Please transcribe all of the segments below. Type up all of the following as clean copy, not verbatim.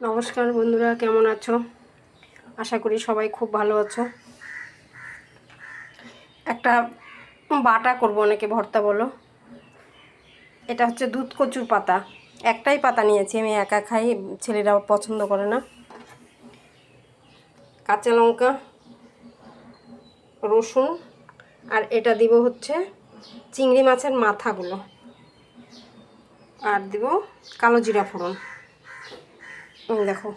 নমস্কার বন্ধুরা, কেমন আছো? আশা করি সবাই খুব ভালো আছো। একটা বাটা করব, অনেকে ভর্তা বলো। এটা হচ্ছে দুধ কচুর পাতা। একটাই পাতা নিয়েছি, আমি একা খাই, ছেলেরাও পছন্দ করে না। কাঁচা লঙ্কা, রসুন, আর এটা দিব হচ্ছে চিংড়ি মাছের মাথাগুলো, আর দিব কালো জিরা ফোড়ন। দেখো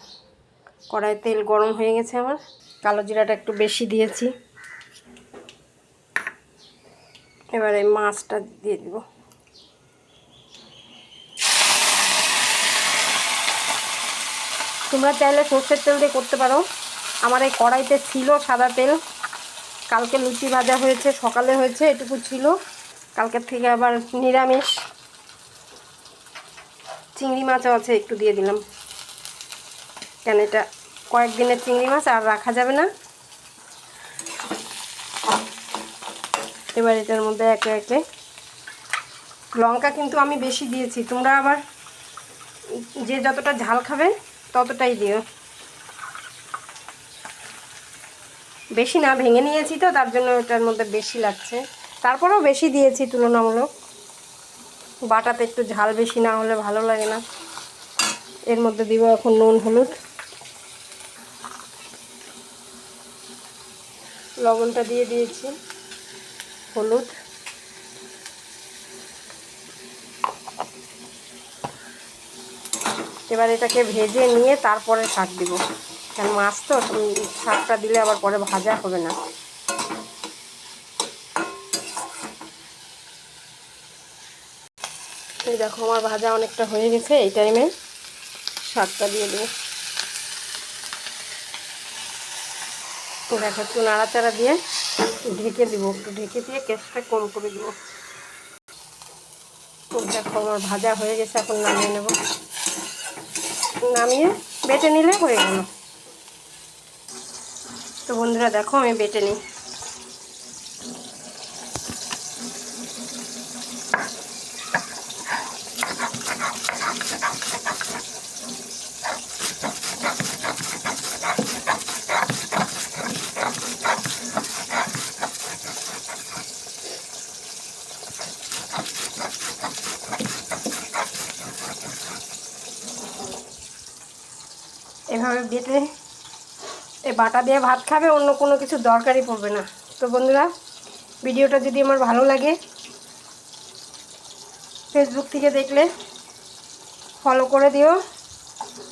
কড়াই তেল গরম হয়ে গেছে আমার। কালো জিরাটা একটু বেশি দিয়েছি। এবারে মাছটা দিয়ে দিব। তোমরা চাইলে সর্ষের তেল দিয়ে করতে পারো। আমার এই কড়াইতে ছিল সাদা তেল, কালকে লুচি ভাজা হয়েছে, সকালে হয়েছে, এটুকু ছিল। কালকের থেকে আবার নিরামিষ চিংড়ি মাছও আছে, একটু দিয়ে দিলাম, কেন এটা কয়েকদিনের চিংড়ি মাছ, আর রাখা যাবে না। এবার এটার মধ্যে একে একে লঙ্কা কিন্তু আমি বেশি দিয়েছি, তোমরা আবার যে যতটা ঝাল খাবে ততটাই দিও। বেশি না, ভেঙে নিয়েছি তো, তার জন্য এটার মধ্যে বেশি লাগছে, তারপরেও বেশি দিয়েছি তুলনামূলক। বাটাতে একটু ঝাল বেশি না হলে ভালো লাগে না। এর মধ্যে দিব এখন নুন, হলুদ, লবণটা দিয়ে দিয়েছি, হলুদ, এবার এটাকে ভেজে নিয়ে তারপরে শাক দিব, কারণ মাছ তো, শাকটা দিলে আবার পরে ভাজা হবে না। এই দেখো আমার ভাজা অনেকটা হয়ে গেছে, এই টাইমে শাকটা দিয়ে দেবো। দেখো একটু নাড়াচাড়া দিয়ে ঢেকে দিব, একটু ঢেকে দিয়ে গ্যাসটা কম করে দিব। দেখো আমার ভাজা হয়ে গেছে, এখন নামিয়ে নেব। নামিয়ে বেটে নিলে হয়ে গেল। তো বন্ধুরা দেখো আমি বেটে নিই। এভাবে বেটে এই বাটা দিয়ে ভাত খাবে, অন্য কোনো কিছু দরকারই পড়বে না। তো বন্ধুরা, ভিডিওটা যদি আমার ভালো লাগে, ফেসবুক থেকে দেখলে ফলো করে দিও,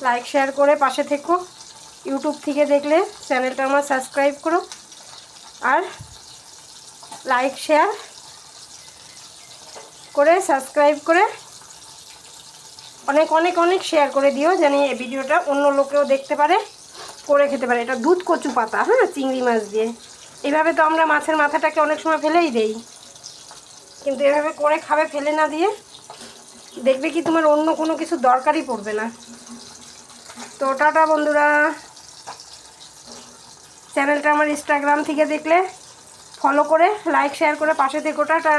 লাইক শেয়ার করে পাশে থেকো। ইউটিউব থেকে দেখলে চ্যানেলটা আমার সাবস্ক্রাইব করো, আর লাইক শেয়ার করে সাবস্ক্রাইব করে অনেক অনেক অনেক শেয়ার করে দিও, যেন এই ভিডিওটা অন্য লোকেও দেখতে পারে, করে খেতে পারে। এটা দুধ কচু পাতা, হ্যাঁ, চিংড়ি মাছ দিয়ে। এইভাবে তো আমরা মাছের মাথাটাকে অনেক সময় ফেলেই দেই, কিন্তু এভাবে করে খাবে ফেলে না দিয়ে, দেখবে কি তোমার অন্য কোনো কিছু দরকারই পড়বে না। তো টাটা বন্ধুরা, চ্যানেলটা আমার ইনস্টাগ্রাম থেকে দেখলে ফলো করে লাইক শেয়ার করে পাশে থেকো। টাটা।